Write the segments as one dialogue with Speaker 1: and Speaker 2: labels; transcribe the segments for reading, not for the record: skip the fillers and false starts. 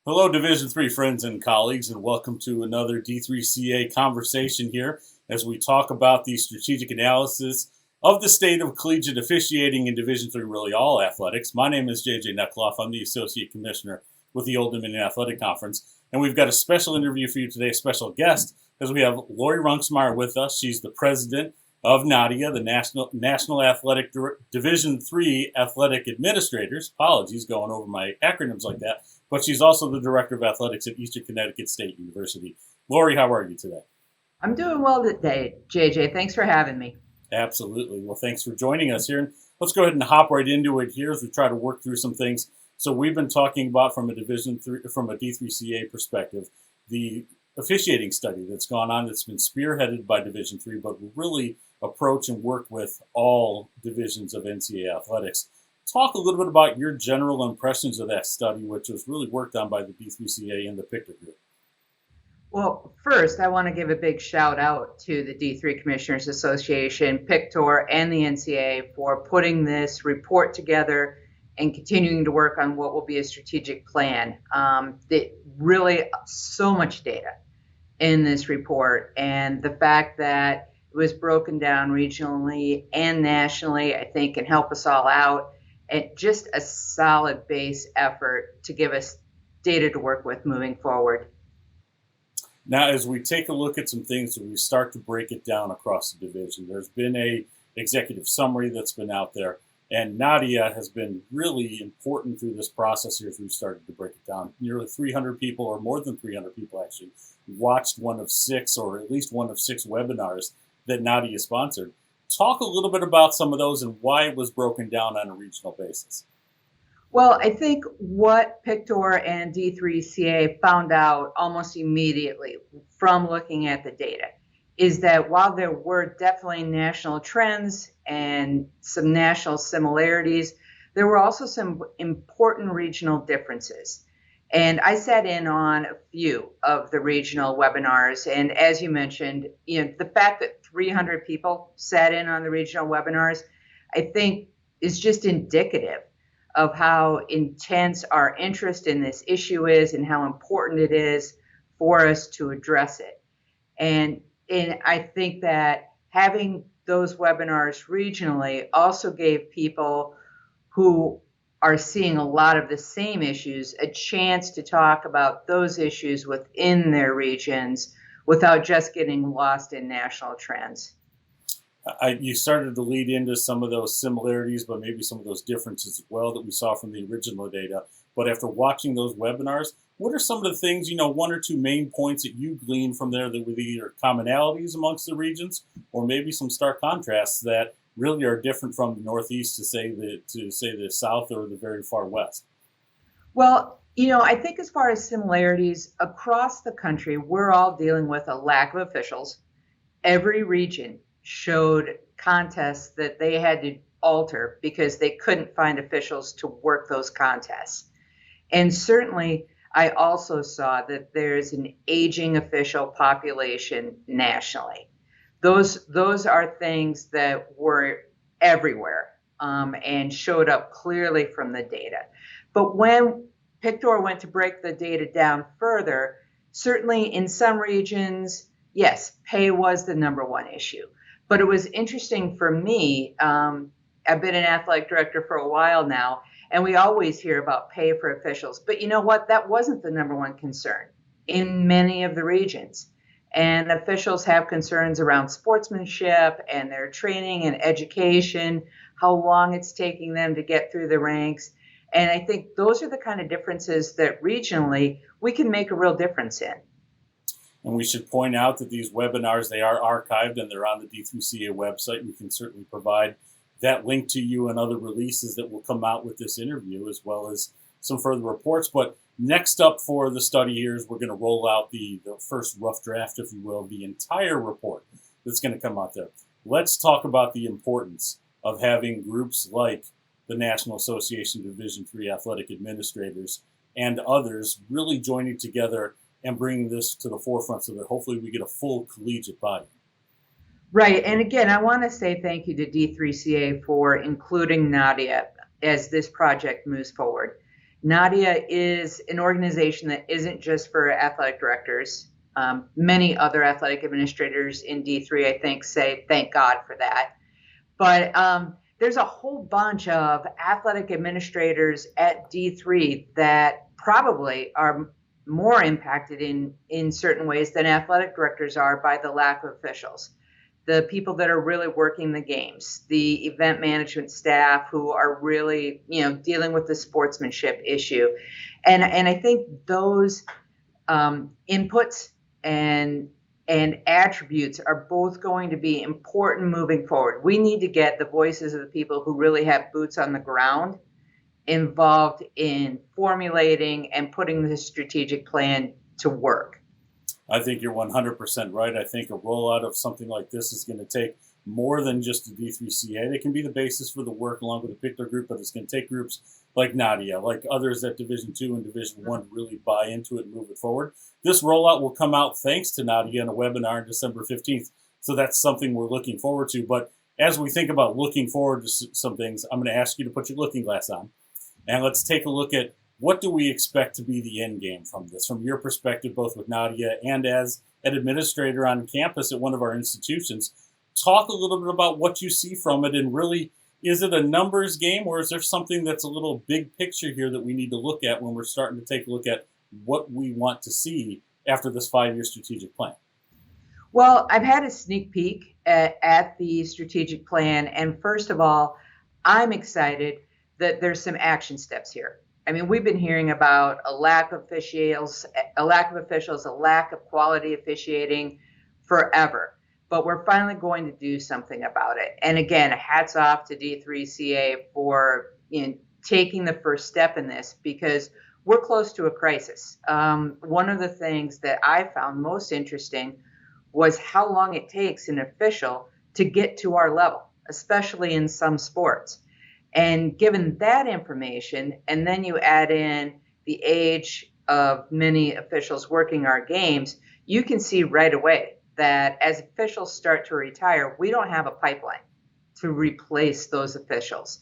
Speaker 1: Hello, Division Three friends and colleagues, and welcome to another D3CA conversation here as we talk about the strategic analysis of the state of collegiate officiating in Division Three, really all athletics. My name is JJ Neckloff. I'm the Associate Commissioner with the Old Dominion Athletic Conference, and we've got a special interview for you today, a special guest, as we have Lori Runksmeier with us. She's the president of NADIIAA, the National Athletic Division Three Athletic Administrators. Apologies, going over my acronyms like that. But she's also the director of athletics at Eastern Connecticut State University. Lori, how are you today?
Speaker 2: I'm doing well today, JJ. Thanks for having me.
Speaker 1: Absolutely. Well, thanks for joining us here. And let's go ahead and hop right into it here as we try to work through some things. So we've been talking about from a D3CA perspective, the officiating study that's gone on that's been spearheaded by Division Three, but will really approach and work with all divisions of NCAA athletics. Talk a little bit about your general impressions of that study, which was really worked on by the D3CA and the PICTA group.
Speaker 2: Well, first, I want to give a big shout out to the D3 Commissioners Association, PICTOR, and the NCAA for putting this report together and continuing to work on what will be a strategic plan. Really so much data in this report, and the fact that it was broken down regionally and nationally, I think, can help us all out. And just a solid base effort to give us data to work with moving forward.
Speaker 1: Now, as we take a look at some things, we start to break it down across the division. There's been a executive summary that's been out there, and NADIIAA has been really important through this process here as we've started to break it down. Nearly 300 people, or more than 300 people actually, watched one of six, or at least one of six webinars that NADIIAA sponsored. Talk a little bit about some of those and why it was broken down on a regional basis.
Speaker 2: Well, I think what PICTOR and D3CA found out almost immediately from looking at the data is that while there were definitely national trends and some national similarities, there were also some important regional differences. And I sat in on a few of the regional webinars. And as you mentioned, the fact that 300 people sat in on the regional webinars, I think is just indicative of how intense our interest in this issue is and how important it is for us to address it. And I think that having those webinars regionally also gave people who are seeing a lot of the same issues a chance to talk about those issues within their regions without just getting lost in national trends.
Speaker 1: You started to lead into some of those similarities, but maybe some of those differences as well that we saw from the original data. But after watching those webinars, what are some of the things, one or two main points that you gleaned from there that were either commonalities amongst the regions or maybe some stark contrasts that really are different from the Northeast to say the South or the very far West?
Speaker 2: Well, I think as far as similarities across the country, we're all dealing with a lack of officials. Every region showed contests that they had to alter because they couldn't find officials to work those contests. And certainly, I also saw that there's an aging official population nationally. Those are things that were everywhere and showed up clearly from the data. But when PICTOR went to break the data down further, certainly in some regions, yes, pay was the number one issue. But it was interesting for me. I've been an athletic director for a while now, and we always hear about pay for officials. But you know what? That wasn't the number one concern in many of the regions. And officials have concerns around sportsmanship and their training and education, how long it's taking them to get through the ranks. And I think those are the kind of differences that regionally we can make a real difference in.
Speaker 1: And we should point out that these webinars, they are archived and they're on the D3CA website. We can certainly provide that link to you and other releases that will come out with this interview, as well as some further reports. But next up for the study here is we're going to roll out the first rough draft, if you will, the entire report that's going to come out there. Let's talk about the importance of having groups like the National Association of Division III Athletic Administrators and others really joining together and bringing this to the forefront so that hopefully we get a full collegiate body.
Speaker 2: Right. And again, I want to say thank you to D3CA for including NADIIAA as this project moves forward. NADIIA is an organization that isn't just for athletic directors. Many other athletic administrators in D3, I think, say thank God for that. But there's a whole bunch of athletic administrators at D3 that probably are more impacted in certain ways than athletic directors are by the lack of officials. The people that are really working the games, the event management staff who are really, dealing with the sportsmanship issue. And I think those inputs and attributes are both going to be important moving forward. We need to get the voices of the people who really have boots on the ground involved in formulating and putting the strategic plan to work.
Speaker 1: I think you're 100% right. I think a rollout of something like this is going to take more than just the D3CA. They can be the basis for the work along with a particular group, but it's going to take groups like NADIIA, like others at Division II and Division I to really buy into it and move it forward. This rollout will come out thanks to NADIIA in a webinar on December 15th. So that's something we're looking forward to. But as we think about looking forward to some things, I'm going to ask you to put your looking glass on. And let's take a look at what do we expect to be the end game from this, from your perspective, both with NADIIA and as an administrator on campus at one of our institutions. Talk a little bit about what you see from it, and really, is it a numbers game, or is there something that's a little big picture here that we need to look at when we're starting to take a look at what we want to see after this 5-year strategic plan?
Speaker 2: Well, I've had a sneak peek at the strategic plan, and first of all, I'm excited that there's some action steps here. I mean, we've been hearing about a lack of officials, a lack of quality officiating forever. But we're finally going to do something about it. And again, hats off to D3CA for taking the first step in this, because we're close to a crisis. One of the things that I found most interesting was how long it takes an official to get to our level, especially in some sports. And given that information, and then you add in the age of many officials working our games, you can see right away that as officials start to retire, we don't have a pipeline to replace those officials.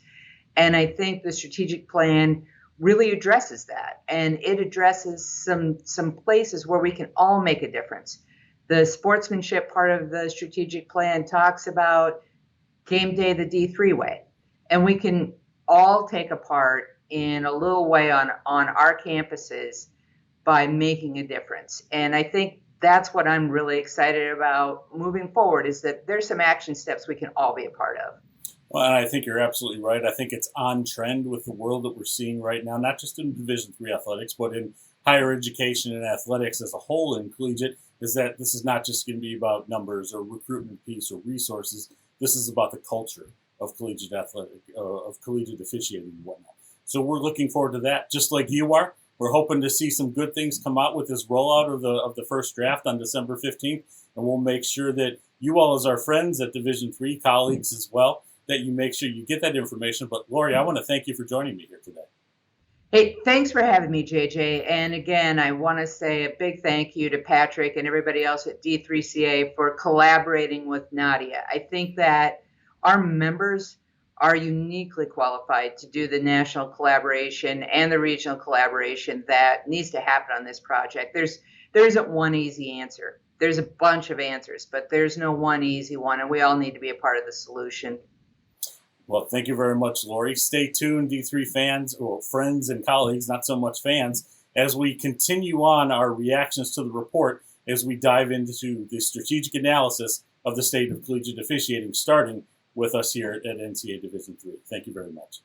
Speaker 2: And I think the strategic plan really addresses that. And it addresses some places where we can all make a difference. The sportsmanship part of the strategic plan talks about game day the D3 way. And we can all take a part in a little way on our campuses by making a difference. And I think that's what I'm really excited about moving forward, is that there's some action steps we can all be a part of.
Speaker 1: Well, and I think you're absolutely right. I think it's on trend with the world that we're seeing right now, not just in Division III athletics, but in higher education and athletics as a whole in collegiate, is that this is not just going to be about numbers or recruitment piece or resources. This is about the culture of collegiate athletic, of collegiate officiating and whatnot. So we're looking forward to that, just like you are. We're hoping to see some good things come out with this rollout of the first draft on December 15th, and we'll make sure that you all, as our friends at Division III, colleagues as well, that you make sure you get that information. But Lori, I want to thank you for joining me here today.
Speaker 2: Hey, thanks for having me, JJ. And again, I want to say a big thank you to Patrick and everybody else at D3CA for collaborating with NADIIA. I think that our members are uniquely qualified to do the national collaboration and the regional collaboration that needs to happen on this project. There isn't one easy answer. There's a bunch of answers, but there's no one easy one, and we all need to be a part of the solution.
Speaker 1: Well, thank you very much, Lori. Stay tuned, D3 fans, or friends and colleagues, not so much fans, as we continue on our reactions to the report as we dive into the strategic analysis of the state of collegiate officiating, starting with us here at NCAA Division III. Thank you very much.